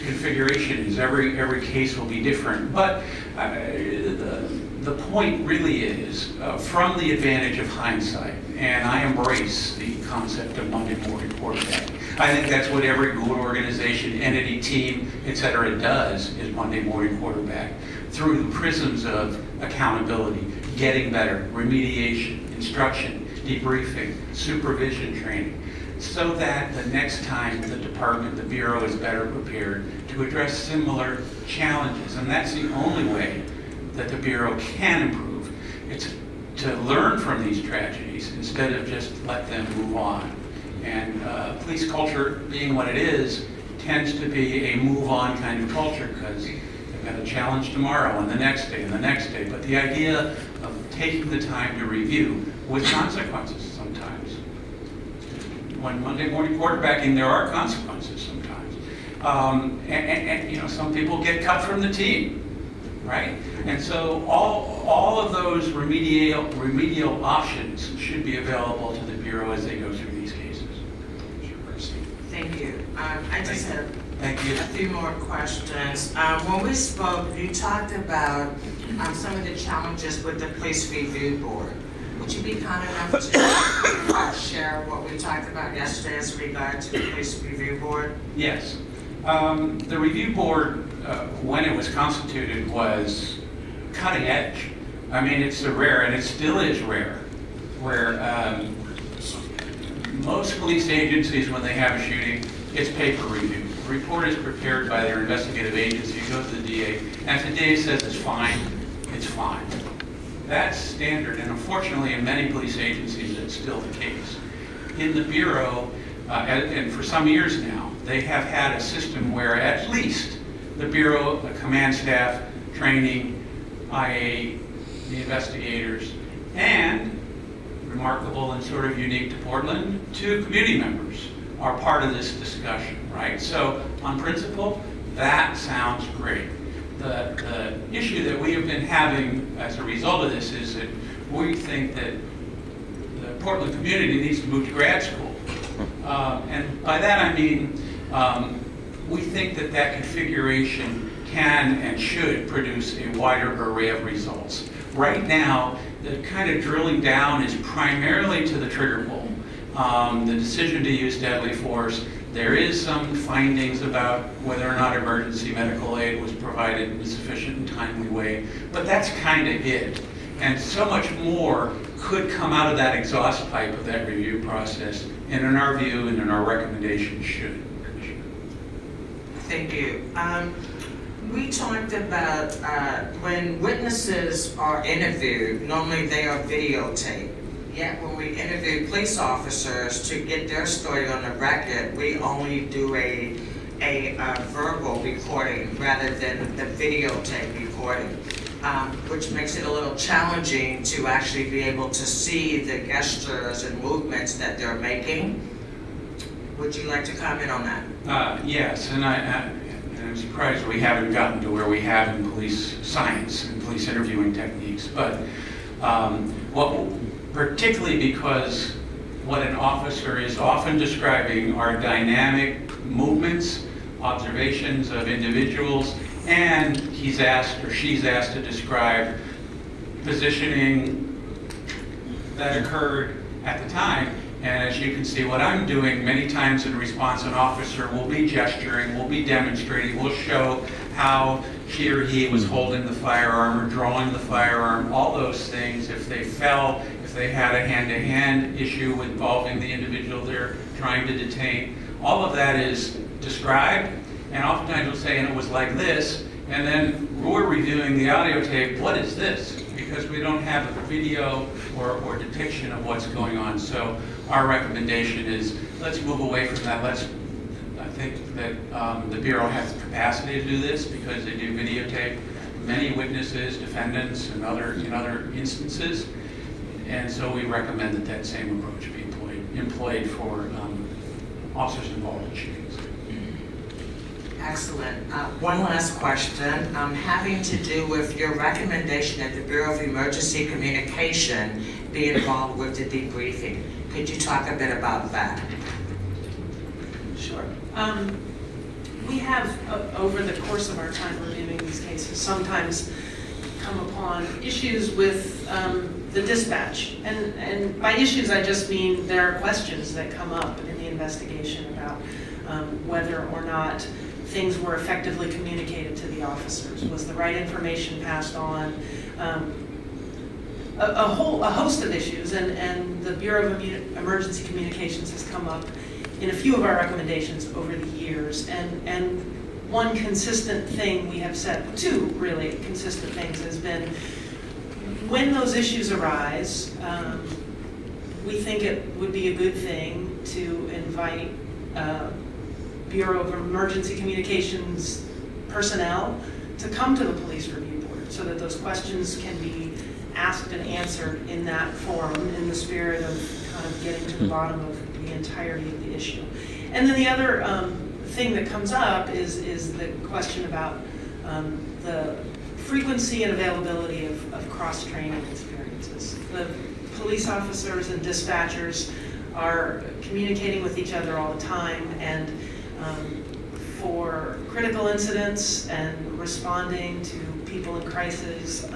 configuration is. Every case will be different. But the point really is, from the advantage of hindsight, and I embrace the concept of Monday morning quarterbacking. I think that's what every good organization, entity, team, et cetera, does, is Monday morning quarterback through the prisms of accountability, getting better, remediation, instruction, debriefing, supervision training, so that the next time the department, the Bureau, is better prepared to address similar challenges. And that's the only way that the Bureau can improve. It's to learn from these tragedies instead of just let them move on. And police culture, being what it is, tends to be a move-on kind of culture because they've got a challenge tomorrow and the next day and the next day. But the idea of taking the time to review with consequences sometimes. When Monday morning quarterbacking, there are consequences sometimes. And you know, some people get cut from the team, right? And so all of those remedial options should be available to the Bureau as they go through these cases. Thank you. I just have Thank you. a few more questions. When we spoke, you talked about some of the challenges with the Police Review Board. Would you be kind enough to share what we talked about yesterday as regard to the Police Review Board? Yes. The review board, when it was constituted, was cutting edge. I mean, it's rare, and it still is rare, where most police agencies, when they have a shooting, it's paper review. The report is prepared by their investigative agency, it goes to the DA, and if the DA says it's fine, it's fine. That's standard, and unfortunately in many police agencies it's still the case. In the Bureau, and for some years now, they have had a system where at least the Bureau, the command staff, training, IA, the investigators, and remarkable and sort of unique to Portland, 2 community members are part of this discussion, right? So on principle, that sounds great. The issue that we have been having as a result of this is that we think that the Portland community needs to move to grad school. And by that I mean, we think that that configuration can and should produce a wider array of results. Right now, the kind of drilling down is primarily to the trigger pull. The decision to use deadly force. There is some findings about whether or not emergency medical aid was provided in a sufficient and timely way, but that's kind of it. And so much more could come out of that exhaust pipe of that review process, and in our view and in our recommendation should. Thank you. We talked about when witnesses are interviewed, normally they are videotaped. Yet when we interview police officers to get their story on the record, we only do a verbal recording rather than the videotape recording, which makes it a little challenging to actually be able to see the gestures and movements that they're making. Would you like to comment on that? Yes, and I'm surprised we haven't gotten to where we have in police science and police interviewing techniques, but particularly because what an officer is often describing are dynamic movements, observations of individuals, and he's asked or she's asked to describe positioning that occurred at the time. And as you can see, what I'm doing many times in response, an officer will be gesturing, will be demonstrating, will show how she or he was holding the firearm or drawing the firearm, all those things. If they fell, if they had a hand-to-hand issue involving the individual they're trying to detain, all of that is described, and oftentimes we'll say, and it was like this, and then we're reviewing the audio tape, what is this? Because we don't have a video or depiction of what's going on. So our recommendation is let's move away from that. I think that the Bureau has the capacity to do this because they do videotape many witnesses, defendants, and in other instances. And so we recommend that that same approach be employed for officers involved in shootings. Excellent. One last question, having to do with your recommendation that the Bureau of Emergency Communication be involved with the debriefing. Could you talk a bit about that? Sure. We have, over the course of our time reviewing these cases, sometimes come upon issues with the dispatch. And by issues, I just mean there are questions that come up in the investigation about whether or not things were effectively communicated to the officers. Was the right information passed on? A host of issues, and the Bureau of Emergency Communications has come up in a few of our recommendations over the years, and one consistent thing we have said, two really consistent things, has been when those issues arise, we think it would be a good thing to invite Bureau of Emergency Communications personnel to come to the police review board so that those questions can be asked and answered in that forum in the spirit of kind of getting to the bottom of the entirety of the issue. And then the other thing that comes up is the question about the frequency and availability of cross-training experiences. The police officers and dispatchers are communicating with each other all the time, and for critical incidents and responding to people in crisis,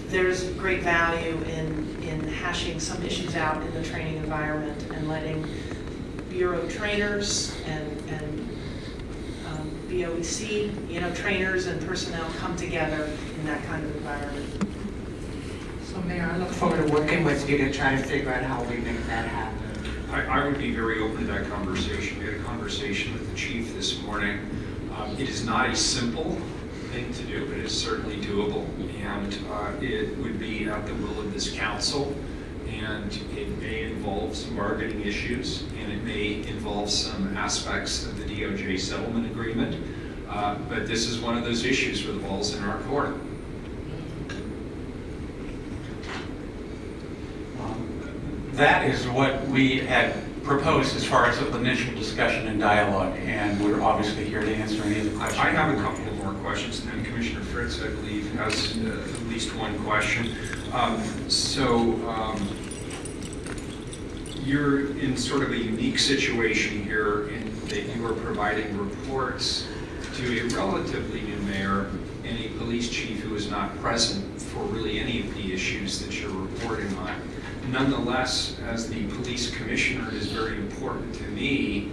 there's great value in hashing some issues out in the training environment and letting Bureau trainers and BOEC, trainers and personnel come together in that kind of environment. So Mayor, I look forward to working with you to try to figure out how we make that happen. I would be very open to that conversation. We had a conversation with the chief this morning. It is not a simple thing to do, but it's certainly doable, and it would be at the will of this council, and it may involve some bargaining issues, and it may involve some aspects of the DOJ settlement agreement, but this is one of those issues where the ball's in our court. That is what we had proposed as far as the initial discussion and dialogue, and we're obviously here to answer any of the questions. I have a couple more questions, and then Commissioner Fritz, I believe, has at least one question. You're in sort of a unique situation here in that you are providing reports to a relatively new mayor and a police chief who is not present for really any of the issues that you're reporting on. Nonetheless, as the police commissioner, it is very important to me,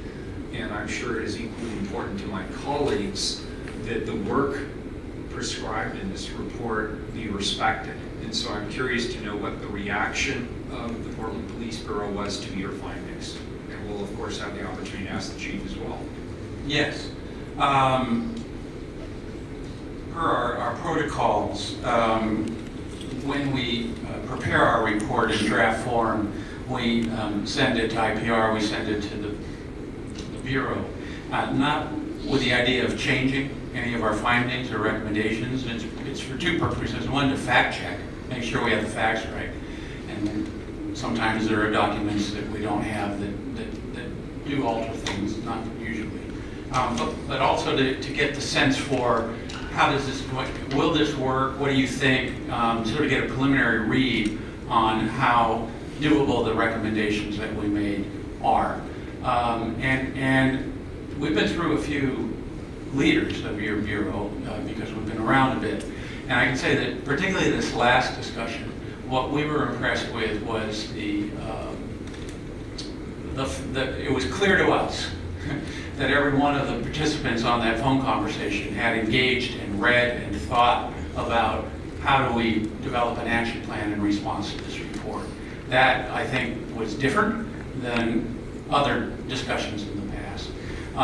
and I'm sure it is equally important to my colleagues, that the work prescribed in this report be respected. And so I'm curious to know what the reaction of the Portland Police Bureau was to your findings. And we'll, of course, have the opportunity to ask the chief as well. Yes. Per our protocols, when we prepare our report in draft form, we send it to IPR, we send it to the Bureau, not with the idea of changing any of our findings or recommendations. It's for two purposes. One, to fact check, make sure we have the facts right. And sometimes there are documents that we don't have that do alter things, not usually. But also to get the sense for how does this, will this work? What do you think? Sort of get a preliminary read on how doable the recommendations that we made are. And we've been through a few leaders of your Bureau because we've been around a bit. And I can say that particularly this last discussion, what we were impressed with was it was clear to us that every one of the participants on that phone conversation had engaged and read and thought about how do we develop an action plan in response to this report. That, I think, was different than other discussions in the past.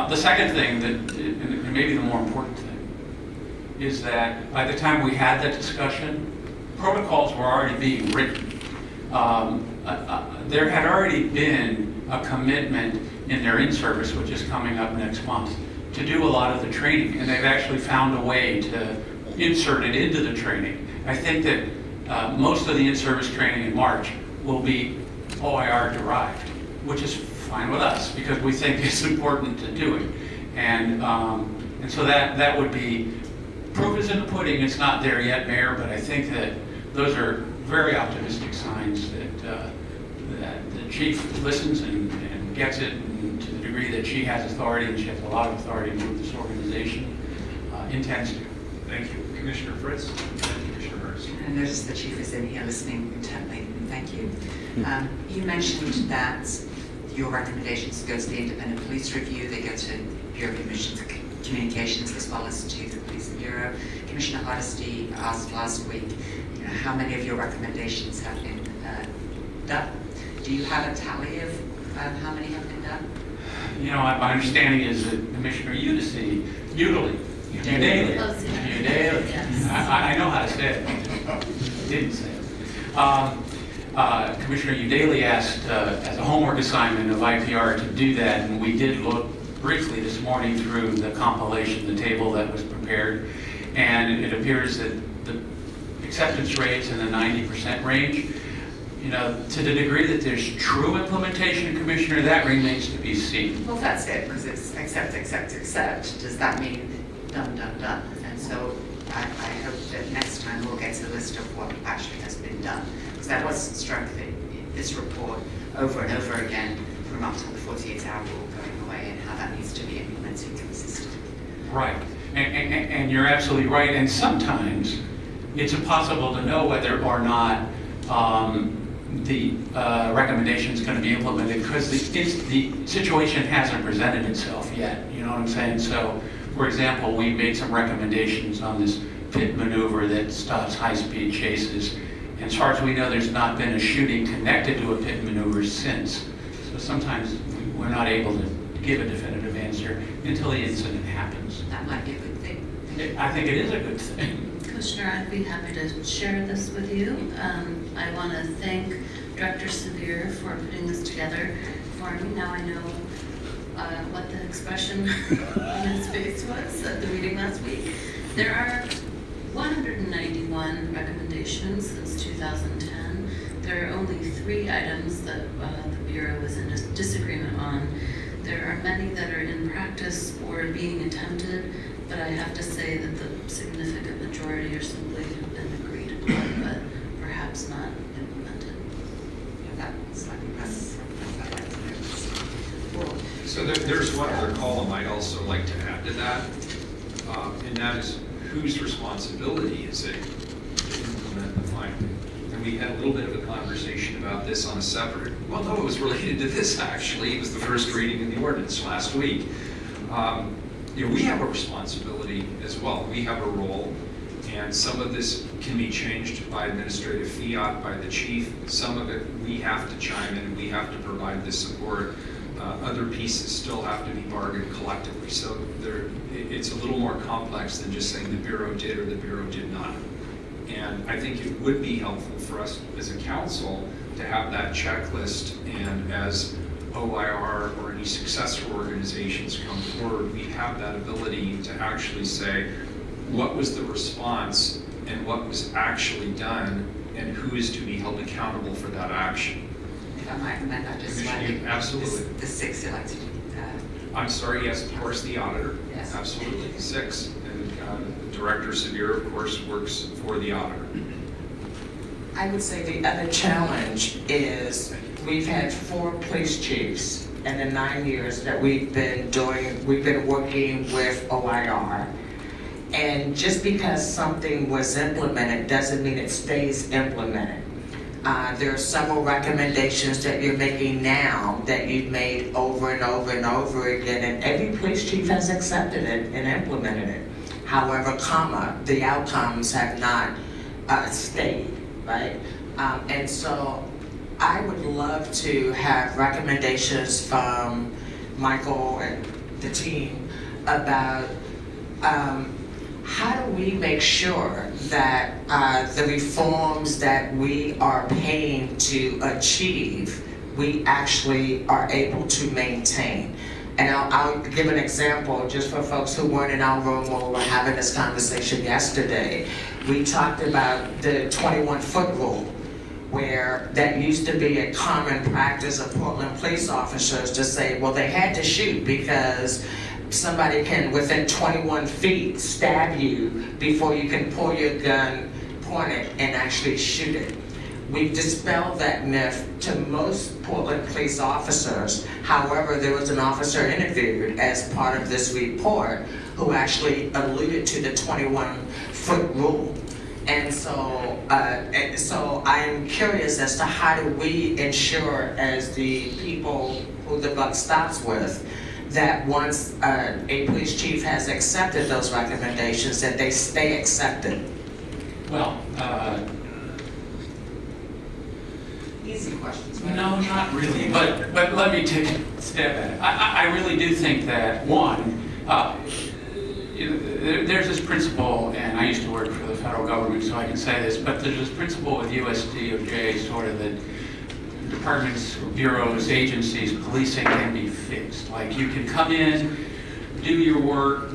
The second thing, and maybe the more important thing, is that by the time we had that discussion, protocols were already being written. There had already been a commitment in their in-service, which is coming up next month, to do a lot of the training, and they've actually found a way to insert it into the training. I think that most of the in-service training in March will be OIR derived, which is fine with us because we think it's important to do it. And so that would be, proof is in the pudding. It's not there yet, Mayor, but I think that those are very optimistic signs that the chief listens and gets it, and to the degree degree that she has authority, and she has a lot of authority to move this organization, intends to. Thank you. Commissioner Fritz and Commissioner Hurst. I noticed the chief is in here listening intently. Thank you. You mentioned that your recommendations go to the independent police review, they go to Bureau of Communications as well as to the Police Bureau. Commissioner Hardesty asked last week, how many of your recommendations have been done? Do you have a tally of how many have been done? My understanding is that Commissioner Udaley, Yes. I know how to say it. Didn't say it. Commissioner Udaley asked as a homework assignment of IPR to do that, and we did look briefly this morning through the compilation, the table that was prepared, and it appears that the acceptance rates in the 90% range. To the degree that there's true implementation, Commissioner, that remains to be seen. Well, that's it, because it's accept. Does that mean done? And so I hope that next time we'll get a list of what actually has been done. Because that was struck in this report over and over again from up to the 48-hour rule going away and how that needs to be implemented consistently. Right, and you're absolutely right. And sometimes it's impossible to know whether or not the recommendation is going to be implemented because the situation hasn't presented itself yet. You know what I'm saying? So, for example, we made some recommendations on this pit maneuver that stops high-speed chases. And as far as we know, there's not been a shooting connected to a pit maneuver since. So sometimes we're not able to give a definitive answer until the incident happens. That might be a good thing. I think it is a good thing. Commissioner, I'd be happy to share this with you. I want to thank Director Severe for putting this together for me. Now I know what the expression on his face was at the meeting last week. There are 191 recommendations since 2010. There are only 3 items that the Bureau was in disagreement on. There are many that are in practice or being attempted, but I have to say that the significant majority are simply have been agreed upon, but perhaps not implemented. That's like I'd like to know. So there's one other column I'd also like to add to that, and that is whose responsibility is it to implement the finding? And we had a little bit of a conversation about this on a separate, well, no, it was related to this actually. It was the first reading of the ordinance last week. We have a responsibility as well. We have a role, and some of this can be changed by administrative fiat, by the chief. Some of it we have to chime in, we have to provide the support. Other pieces still have to be bargained collectively. So it's a little more complex than just saying the Bureau did or the Bureau did not. And I think it would be helpful for us as a council to have that checklist, and as OIR or any successor organizations come forward, we have that ability to actually say what was the response and what was actually done and who is to be held accountable for that action. If I might amend that just Commissioner, slightly. absolutely. The 6 elected. I'm sorry, yes, of course, the auditor. Yes. Absolutely, 6. And Director Severe, of course, works for the auditor. I would say the other challenge is we've had 4 police chiefs in the 9 years that we've been working with OIR. And just because something was implemented doesn't mean it stays implemented. There are several recommendations that you're making now that you've made over and over and over again, and every police chief has accepted it and implemented it. However, the outcomes have not stayed, right? And so I would love to have recommendations from Michael and the team about how do we make sure that the reforms that we are paying to achieve, we actually are able to maintain. And I'll give an example just for folks who weren't in our room when we were having this conversation yesterday. We talked about the 21-foot rule, where that used to be a common practice of Portland police officers to say, well, they had to shoot because somebody can, within 21 feet, stab you before you can pull your gun, point it, and actually shoot it. we've dispelled that myth to most Portland police officers. However, there was an officer interviewed as part of this report who actually alluded to the 21-foot rule. And so I'm curious as to how do we ensure, as the people who the buck stops with, that once a police chief has accepted those recommendations, that they stay accepted. Well, Easy questions, right? no, not really, but let me take a stab at it. I really do think that, one, there's this principle, and I used to work for the federal government, so I can say this, but there's this principle with USDOJ, sort of that departments, bureaus, agencies, policing can be fixed. Like, you can come in, do your work,